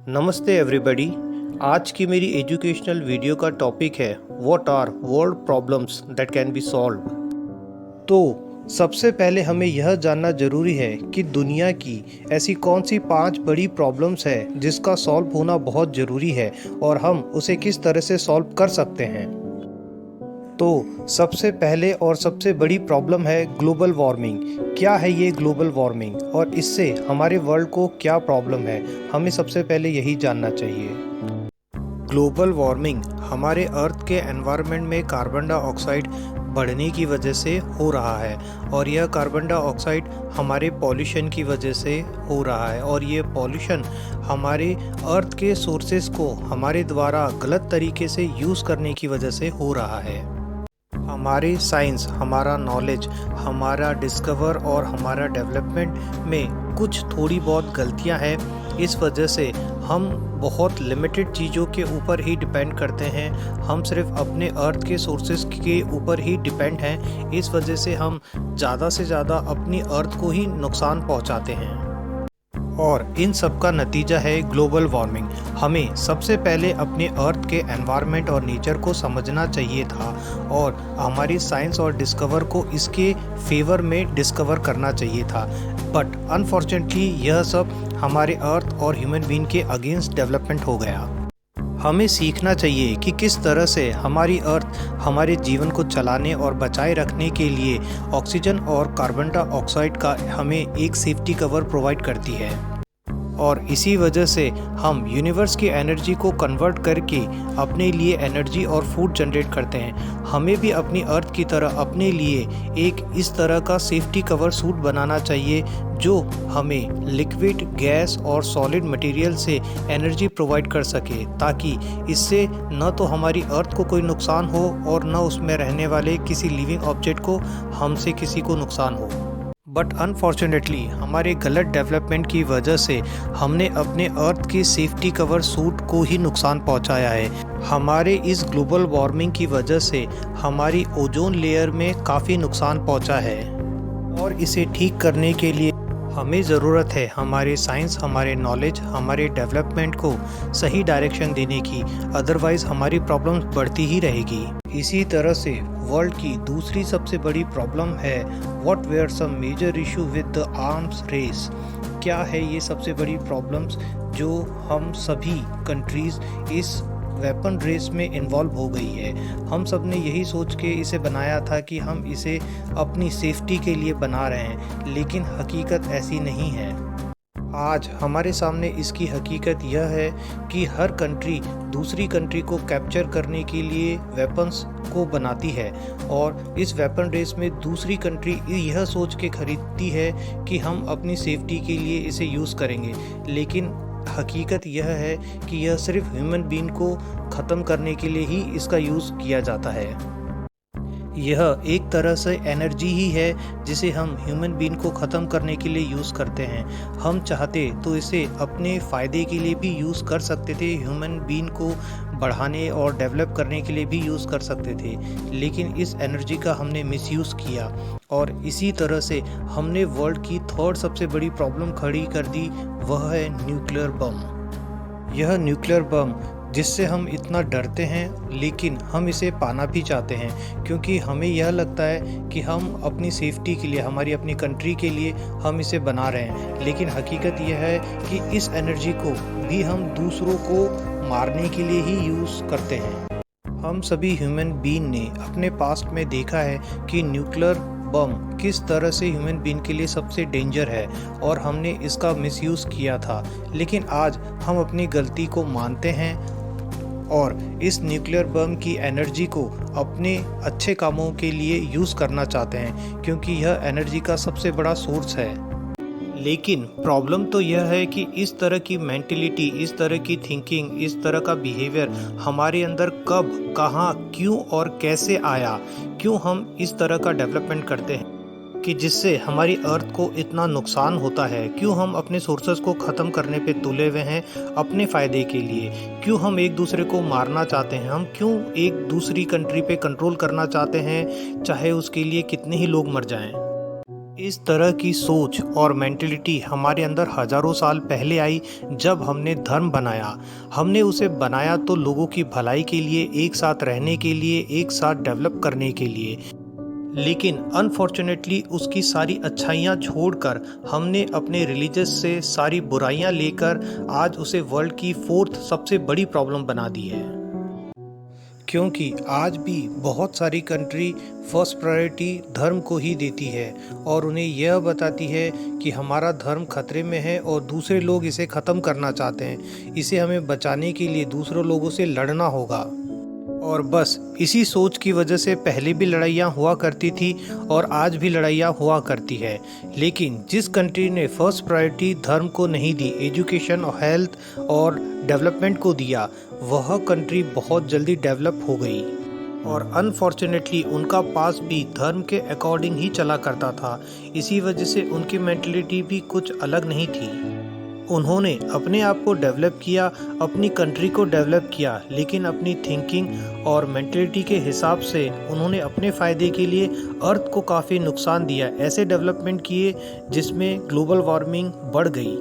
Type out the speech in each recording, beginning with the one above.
नमस्ते एवरीबॉडी। आज की मेरी एजुकेशनल वीडियो का टॉपिक है what are world problems that can be solve. तो सबसे पहले हमें यह जानना ज़रूरी है कि दुनिया की ऐसी कौन सी 5 बड़ी प्रॉब्लम्स है जिसका सॉल्व होना बहुत ज़रूरी है और हम उसे किस तरह से सॉल्व कर सकते हैं। तो सबसे पहले और सबसे बड़ी प्रॉब्लम है ग्लोबल वार्मिंग। क्या है ये ग्लोबल वार्मिंग और इससे हमारे वर्ल्ड को क्या प्रॉब्लम है, हमें सबसे पहले यही जानना चाहिए। ग्लोबल वार्मिंग हमारे अर्थ के एनवायरनमेंट में कार्बन डाइऑक्साइड बढ़ने की वजह से हो रहा है और यह कार्बन डाइऑक्साइड हमारे पॉल्यूशन की वजह से हो रहा है और ये पॉल्यूशन हमारे अर्थ के सोर्सेस को हमारे द्वारा गलत तरीके से यूज़ करने की वजह से हो रहा है। हमारे साइंस, हमारा नॉलेज, हमारा डिस्कवर और हमारा डेवलपमेंट में कुछ थोड़ी बहुत गलतियां हैं। इस वजह से हम बहुत लिमिटेड चीज़ों के ऊपर ही डिपेंड करते हैं। हम सिर्फ अपने अर्थ के सोर्सेस के ऊपर ही डिपेंड हैं। इस वजह से हम ज़्यादा से ज़्यादा अपनी अर्थ को ही नुकसान पहुंचाते हैं और इन सब का नतीजा है ग्लोबल वार्मिंग। हमें सबसे पहले अपने अर्थ के एनवायरनमेंट और नेचर को समझना चाहिए था और हमारी साइंस और डिस्कवर को इसके फेवर में डिस्कवर करना चाहिए था। बट अनफॉर्चुनेटली यह सब हमारे अर्थ और ह्यूमन बीइंग के अगेंस्ट डेवलपमेंट हो गया। हमें सीखना चाहिए कि किस तरह से हमारी अर्थ हमारे जीवन को चलाने और बचाए रखने के लिए ऑक्सीजन और कार्बन डाइऑक्साइड का हमें एक सेफ्टी कवर प्रोवाइड करती है और इसी वजह से हम यूनिवर्स की एनर्जी को कन्वर्ट करके अपने लिए एनर्जी और फूड जनरेट करते हैं। हमें भी अपनी अर्थ की तरह अपने लिए एक इस तरह का सेफ्टी कवर सूट बनाना चाहिए जो हमें लिक्विड, गैस और सॉलिड मटेरियल से एनर्जी प्रोवाइड कर सके, ताकि इससे न तो हमारी अर्थ को कोई नुकसान हो और न उसमें रहने वाले किसी लिविंग ऑब्जेक्ट को हमसे किसी को नुकसान हो। बट अनफॉर्चुनेटली हमारे गलत डेवलपमेंट की वजह से हमने अपने अर्थ के सेफ्टी कवर सूट को ही नुकसान पहुंचाया है। हमारे इस ग्लोबल वार्मिंग की वजह से हमारी ओजोन लेयर में काफ़ी नुकसान पहुंचा है और इसे ठीक करने के लिए हमें ज़रूरत है हमारे साइंस, हमारे नॉलेज, हमारे डेवलपमेंट को सही डायरेक्शन देने की, अदरवाइज़ हमारी प्रॉब्लम्स बढ़ती ही रहेगी। इसी तरह से वर्ल्ड की दूसरी सबसे बड़ी प्रॉब्लम है what were some major issue with the arms race. क्या है ये सबसे बड़ी प्रॉब्लम्स जो हम सभी कंट्रीज़ इस वेपन रेस में इन्वॉल्व हो गई है। हम सब ने यही सोच के इसे बनाया था कि हम इसे अपनी सेफ्टी के लिए बना रहे हैं, लेकिन हकीकत ऐसी नहीं है। आज हमारे सामने इसकी हकीकत यह है कि हर कंट्री दूसरी कंट्री को कैप्चर करने के लिए वेपन्स को बनाती है और इस वेपन रेस में दूसरी कंट्री यह सोच के खरीदती है कि हम अपनी सेफ्टी के लिए इसे यूज़ करेंगे, लेकिन हकीकत यह है कि यह सिर्फ ह्यूमन बीइंग को ख़त्म करने के लिए ही इसका यूज़ किया जाता है। यह एक तरह से एनर्जी ही है जिसे हम ह्यूमन बीइंग को ख़त्म करने के लिए यूज़ करते हैं। हम चाहते तो इसे अपने फ़ायदे के लिए भी यूज़ कर सकते थे, ह्यूमन बीइंग को बढ़ाने और डेवलप करने के लिए भी यूज़ कर सकते थे, लेकिन इस एनर्जी का हमने मिसयूज़ किया और इसी तरह से हमने वर्ल्ड की थर्ड सबसे बड़ी प्रॉब्लम खड़ी कर दी, वह है न्यूक्लियर बम। यह न्यूक्लियर बम जिससे हम इतना डरते हैं, लेकिन हम इसे पाना भी चाहते हैं क्योंकि हमें यह लगता है कि हम अपनी सेफ्टी के लिए, हमारी अपनी कंट्री के लिए हम इसे बना रहे हैं, लेकिन हकीकत यह है कि इस एनर्जी को भी हम दूसरों को मारने के लिए ही यूज़ करते हैं। हम सभी ह्यूमन बीइंग ने अपने पास्ट में देखा है कि न्यूक्लियर बम किस तरह से ह्यूमन बीइंग के लिए सबसे डेंजर है और हमने इसका मिसयूज़ किया था, लेकिन आज हम अपनी गलती को मानते हैं और इस न्यूक्लियर बम की एनर्जी को अपने अच्छे कामों के लिए यूज़ करना चाहते हैं क्योंकि यह एनर्जी का सबसे बड़ा सोर्स है। लेकिन प्रॉब्लम तो यह है कि इस तरह की मेंटेलिटी, इस तरह की थिंकिंग, इस तरह का बिहेवियर हमारे अंदर कब, कहाँ, क्यों और कैसे आया। क्यों हम इस तरह का डेवलपमेंट करते हैं कि जिससे हमारी अर्थ को इतना नुकसान होता है। क्यों हम अपने सोर्सेज को ख़त्म करने पे तुले हुए हैं अपने फ़ायदे के लिए। क्यों हम एक दूसरे को मारना चाहते हैं। हम क्यों एक दूसरी कंट्री पे कंट्रोल करना चाहते हैं, चाहे उसके लिए कितने ही लोग मर जाएं। इस तरह की सोच और मेंटेलिटी हमारे अंदर हजारों साल पहले आई जब हमने धर्म बनाया। हमने उसे बनाया तो लोगों की भलाई के लिए, एक साथ रहने के लिए, एक साथ डेवलप करने के लिए। लेकिन अनफॉर्चुनेटली उसकी सारी अच्छाइयाँ छोड़कर हमने अपने रिलीजियस से सारी बुराइयाँ लेकर आज उसे वर्ल्ड की 4th सबसे बड़ी प्रॉब्लम बना दी है। क्योंकि आज भी बहुत सारी कंट्री फर्स्ट प्रायोरिटी धर्म को ही देती है और उन्हें यह बताती है कि हमारा धर्म खतरे में है और दूसरे लोग इसे ख़त्म करना चाहते हैं। इसे हमें बचाने के लिए दूसरों लोगों से लड़ना होगा। और बस इसी सोच की वजह से पहले भी लड़ाइयाँ हुआ करती थी और आज भी लड़ाइयाँ हुआ करती है। लेकिन जिस कंट्री ने फर्स्ट प्रायोरिटी धर्म को नहीं दी, एजुकेशन और हेल्थ और डेवलपमेंट को दिया, वह कंट्री बहुत जल्दी डेवलप हो गई। और अनफॉर्चुनेटली उनका पास भी धर्म के अकॉर्डिंग ही चला करता था। इसी वजह से उनकी मेंटलिटी भी कुछ अलग नहीं थी। उन्होंने अपने आप को डेवलप किया, अपनी कंट्री को डेवलप किया, लेकिन अपनी थिंकिंग और मेंटलिटी के हिसाब से उन्होंने अपने फ़ायदे के लिए अर्थ को काफ़ी नुकसान दिया। ऐसे डेवलपमेंट किए जिसमें ग्लोबल वार्मिंग बढ़ गई।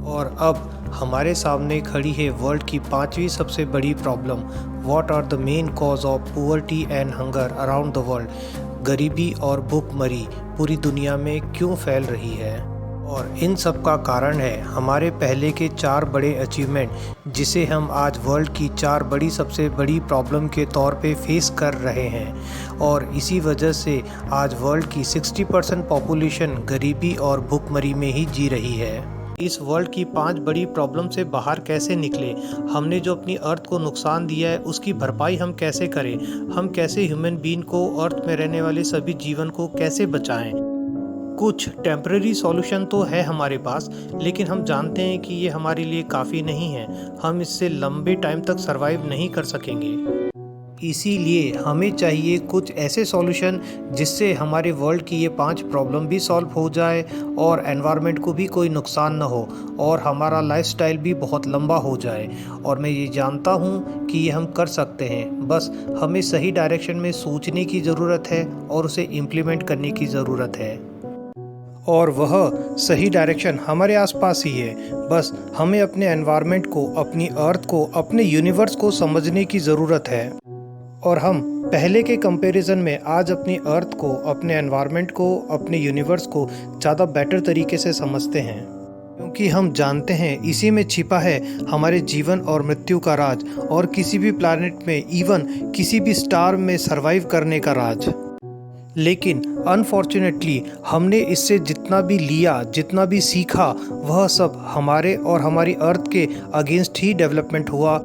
और अब हमारे सामने खड़ी है वर्ल्ड की 5वीं सबसे बड़ी problem, what are the main cause of poverty and hunger around the world. गरीबी और भूखमरी पूरी दुनिया में क्यों फैल रही है? और इन सब का कारण है हमारे पहले के 4 बड़े अचीवमेंट, जिसे हम आज वर्ल्ड की 4 बड़ी सबसे बड़ी प्रॉब्लम के तौर पे फेस कर रहे हैं। और इसी वजह से आज वर्ल्ड की 60% पॉपुलेशन गरीबी और भूखमरी में ही जी रही है। इस वर्ल्ड की 5 बड़ी प्रॉब्लम से बाहर कैसे निकले? हमने जो अपनी अर्थ को नुकसान दिया है उसकी भरपाई हम कैसे करें? हम कैसे ह्यूमन बीइंग को, अर्थ में रहने वाले सभी जीवन को कैसे बचाएं? कुछ टेम्परेरी सॉल्यूशन तो है हमारे पास, लेकिन हम जानते हैं कि ये हमारे लिए काफ़ी नहीं है। हम इससे लंबे टाइम तक सरवाइव नहीं कर सकेंगे। इसीलिए हमें चाहिए कुछ ऐसे सॉल्यूशन जिससे हमारे वर्ल्ड की ये 5 प्रॉब्लम भी सॉल्व हो जाए और एनवायरनमेंट को भी कोई नुकसान न हो और हमारा लाइफस्टाइल भी बहुत लंबा हो जाए। और मैं ये जानता हूँ कि ये हम कर सकते हैं। बस हमें सही डायरेक्शन में सोचने की ज़रूरत है और उसे इम्प्लीमेंट करने की ज़रूरत है। और वह सही डायरेक्शन हमारे आसपास ही है। बस हमें अपने एनवायरनमेंट को, अपनी अर्थ को, अपने यूनिवर्स को समझने की ज़रूरत है। और हम पहले के कंपैरिजन में आज अपनी अर्थ को, अपने एनवायरनमेंट को, अपने यूनिवर्स को ज़्यादा बेटर तरीके से समझते हैं, क्योंकि हम जानते हैं इसी में छिपा है हमारे जीवन और मृत्यु का राज और किसी भी प्लैनेट में, इवन किसी भी स्टार में सरवाइव करने का राज। लेकिन अनफॉर्चुनेटली हमने इससे जितना भी लिया, जितना भी सीखा, वह सब हमारे और हमारी अर्थ के अगेंस्ट ही डेवलपमेंट हुआ,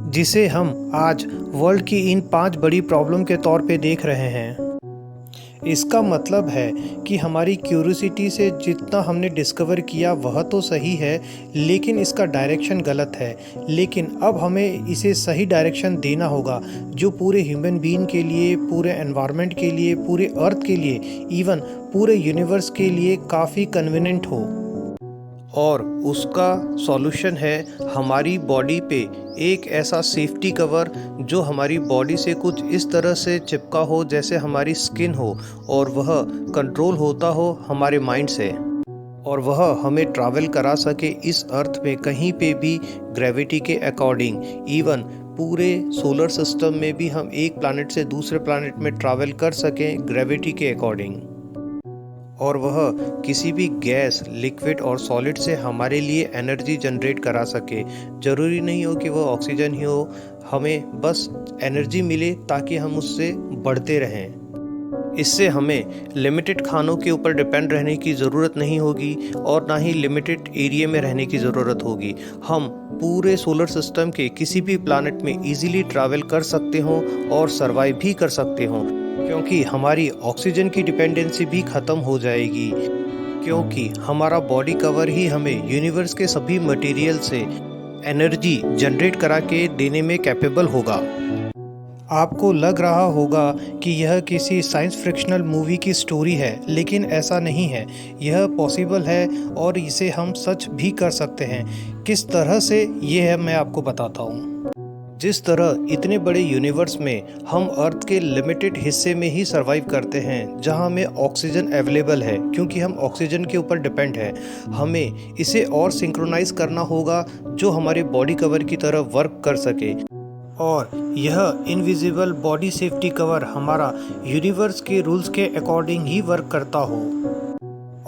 जिसे हम आज वर्ल्ड की इन 5 बड़ी प्रॉब्लम के तौर पे देख रहे हैं। इसका मतलब है कि हमारी क्यूरियोसिटी से जितना हमने डिस्कवर किया वह तो सही है, लेकिन इसका डायरेक्शन गलत है। लेकिन अब हमें इसे सही डायरेक्शन देना होगा जो पूरे ह्यूमन बीइंग के लिए, पूरे एनवायरनमेंट के लिए, पूरे अर्थ के लिए, इवन पूरे यूनिवर्स के लिए काफ़ी कन्वीनियंट हो। और उसका सॉल्यूशन है हमारी बॉडी पे एक ऐसा सेफ्टी कवर जो हमारी बॉडी से कुछ इस तरह से चिपका हो जैसे हमारी स्किन हो, और वह कंट्रोल होता हो हमारे माइंड से, और वह हमें ट्रैवल करा सके इस अर्थ में कहीं पे भी ग्रेविटी के अकॉर्डिंग। इवन पूरे सोलर सिस्टम में भी हम एक प्लैनेट से दूसरे प्लैनेट में ट्रैवल कर सकें ग्रेविटी के अकॉर्डिंग। और वह किसी भी गैस, लिक्विड और सॉलिड से हमारे लिए एनर्जी जनरेट करा सके। ज़रूरी नहीं हो कि वह ऑक्सीजन ही हो, हमें बस एनर्जी मिले ताकि हम उससे बढ़ते रहें। इससे हमें लिमिटेड खानों के ऊपर डिपेंड रहने की ज़रूरत नहीं होगी और ना ही लिमिटेड एरिया में रहने की ज़रूरत होगी। हम पूरे सोलर सिस्टम के किसी भी प्लैनेट में इजीली ट्रैवल कर सकते हों और सरवाइव भी कर सकते हों, क्योंकि हमारी ऑक्सीजन की डिपेंडेंसी भी ख़त्म हो जाएगी, क्योंकि हमारा बॉडी कवर ही हमें यूनिवर्स के सभी मटेरियल से एनर्जी जनरेट करा के देने में कैपेबल होगा। आपको लग रहा होगा कि यह किसी साइंस फिक्शनल मूवी की स्टोरी है, लेकिन ऐसा नहीं है। यह पॉसिबल है और इसे हम सच भी कर सकते हैं। किस तरह से, ये है मैं आपको बताता हूँ। जिस तरह इतने बड़े यूनिवर्स में हम अर्थ के लिमिटेड हिस्से में ही सरवाइव करते हैं जहां हमें ऑक्सीजन अवेलेबल है, क्योंकि हम ऑक्सीजन के ऊपर डिपेंड है। हमें इसे और सिंक्रोनाइज करना होगा जो हमारे बॉडी कवर की तरह वर्क कर सके, और यह इनविजिबल बॉडी सेफ्टी कवर हमारा यूनिवर्स के रूल्स के अकॉर्डिंग ही वर्क करता हो।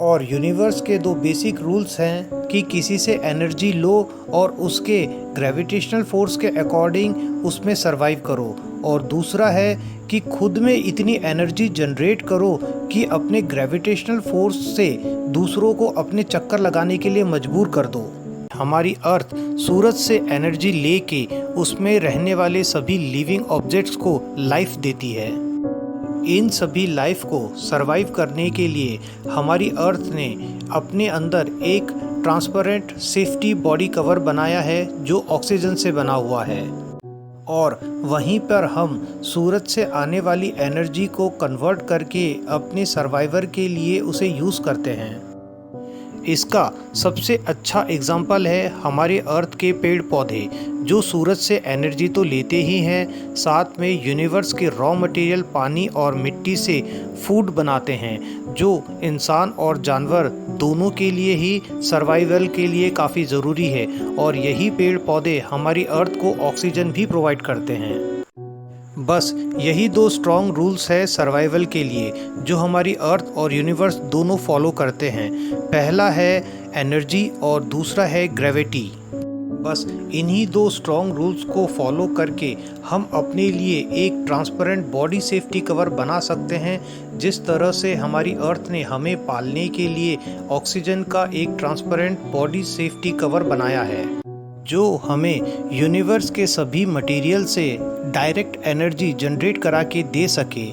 और यूनिवर्स के दो बेसिक रूल्स हैं कि किसी से एनर्जी लो और उसके ग्रेविटेशनल फोर्स के अकॉर्डिंग उसमें सरवाइव करो, और दूसरा है कि खुद में इतनी एनर्जी जनरेट करो कि अपने ग्रेविटेशनल फोर्स से दूसरों को अपने चक्कर लगाने के लिए मजबूर कर दो। हमारी अर्थ सूरज से एनर्जी लेके उसमें रहने वाले सभी लिविंग ऑब्जेक्ट्स को लाइफ देती है। इन सभी लाइफ को सरवाइव करने के लिए हमारी अर्थ ने अपने अंदर एक ट्रांसपेरेंट सेफ्टी बॉडी कवर बनाया है जो ऑक्सीजन से बना हुआ है, और वहीं पर हम सूरज से आने वाली एनर्जी को कन्वर्ट करके अपने सर्वाइवर के लिए उसे यूज़ करते हैं। इसका सबसे अच्छा एग्जाम्पल है हमारे अर्थ के पेड़ पौधे, जो सूरज से एनर्जी तो लेते ही हैं, साथ में यूनिवर्स के रॉ मटेरियल पानी और मिट्टी से फूड बनाते हैं, जो इंसान और जानवर दोनों के लिए ही सर्वाइवल के लिए काफ़ी ज़रूरी है। और यही पेड़ पौधे हमारी अर्थ को ऑक्सीजन भी प्रोवाइड करते हैं। बस यही दो स्ट्रॉन्ग रूल्स है सर्वाइवल के लिए जो हमारी अर्थ और यूनिवर्स दोनों फॉलो करते हैं। पहला है एनर्जी और दूसरा है ग्रेविटी। बस इन्हीं दो स्ट्रॉन्ग रूल्स को फॉलो करके हम अपने लिए एक ट्रांसपेरेंट बॉडी सेफ्टी कवर बना सकते हैं, जिस तरह से हमारी अर्थ ने हमें पालने के लिए ऑक्सीजन का एक ट्रांसपेरेंट बॉडी सेफ्टी कवर बनाया है, जो हमें यूनिवर्स के सभी मटेरियल से डायरेक्ट एनर्जी जनरेट करा के दे सके।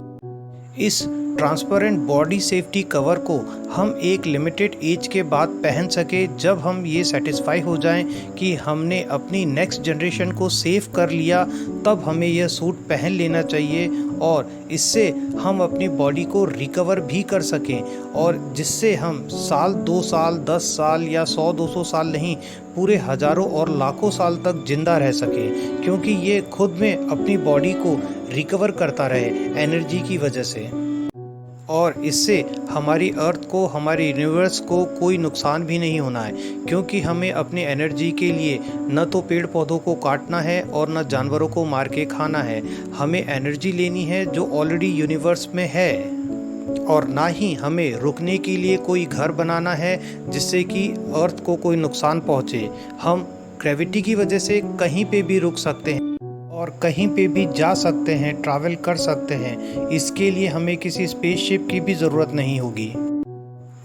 इस ट्रांसपेरेंट बॉडी सेफ्टी कवर को हम एक लिमिटेड एज के बाद पहन सके, जब हम ये सेटिस्फाई हो जाएं कि हमने अपनी नेक्स्ट जनरेशन को सेव कर लिया, तब हमें यह सूट पहन लेना चाहिए, और इससे हम अपनी बॉडी को रिकवर भी कर सकें, और जिससे हम साल 2 साल 10 साल या 100-200 साल नहीं, पूरे हज़ारों और लाखों साल तक जिंदा रह सकें, क्योंकि ये खुद में अपनी बॉडी को रिकवर करता रहे एनर्जी की वजह से। और इससे हमारी अर्थ को, हमारे यूनिवर्स को कोई नुकसान भी नहीं होना है, क्योंकि हमें अपनी एनर्जी के लिए न तो पेड़ पौधों को काटना है और न जानवरों को मार के खाना है। हमें एनर्जी लेनी है जो ऑलरेडी यूनिवर्स में है, और ना ही हमें रुकने के लिए कोई घर बनाना है जिससे कि अर्थ को कोई नुकसान पहुँचे। हम ग्रेविटी की वजह से कहीं पे भी रुक सकते हैं और कहीं पे भी जा सकते हैं, ट्रैवल कर सकते हैं। इसके लिए हमें किसी स्पेसशिप की भी ज़रूरत नहीं होगी।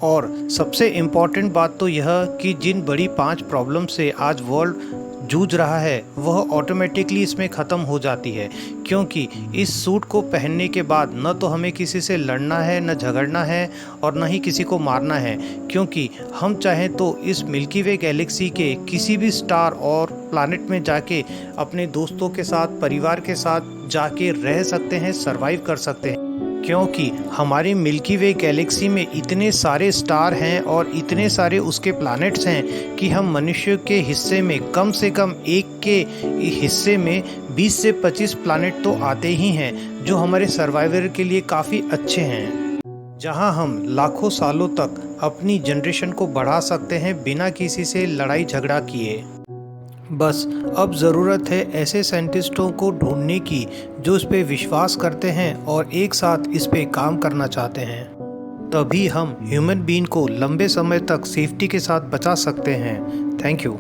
और सबसे इम्पॉर्टेंट बात तो यह कि जिन बड़ी 5 प्रॉब्लम से आज वर्ल्ड जूझ रहा है वह ऑटोमेटिकली इसमें ख़त्म हो जाती है, क्योंकि इस सूट को पहनने के बाद न तो हमें किसी से लड़ना है, न झगड़ना है, और न ही किसी को मारना है, क्योंकि हम चाहें तो इस मिल्की वे गैलेक्सी के किसी भी स्टार और प्लैनेट में जाके अपने दोस्तों के साथ, परिवार के साथ जाके रह सकते हैं, सरवाइव कर सकते हैं, क्योंकि हमारे मिल्की वे गैलेक्सी में इतने सारे स्टार हैं और इतने सारे उसके प्लैनेट्स हैं कि हम मनुष्य के हिस्से में कम से कम एक के हिस्से में 20 से 25 प्लैनेट तो आते ही हैं, जो हमारे सर्वाइवर के लिए काफ़ी अच्छे हैं, जहां हम लाखों सालों तक अपनी जनरेशन को बढ़ा सकते हैं बिना किसी से लड़ाई झगड़ा किए। बस अब ज़रूरत है ऐसे साइंटिस्टों को ढूंढने की जो इस पे विश्वास करते हैं और एक साथ इस पे काम करना चाहते हैं। तभी हम ह्यूमन बीइंग को लंबे समय तक सेफ्टी के साथ बचा सकते हैं। Thank you.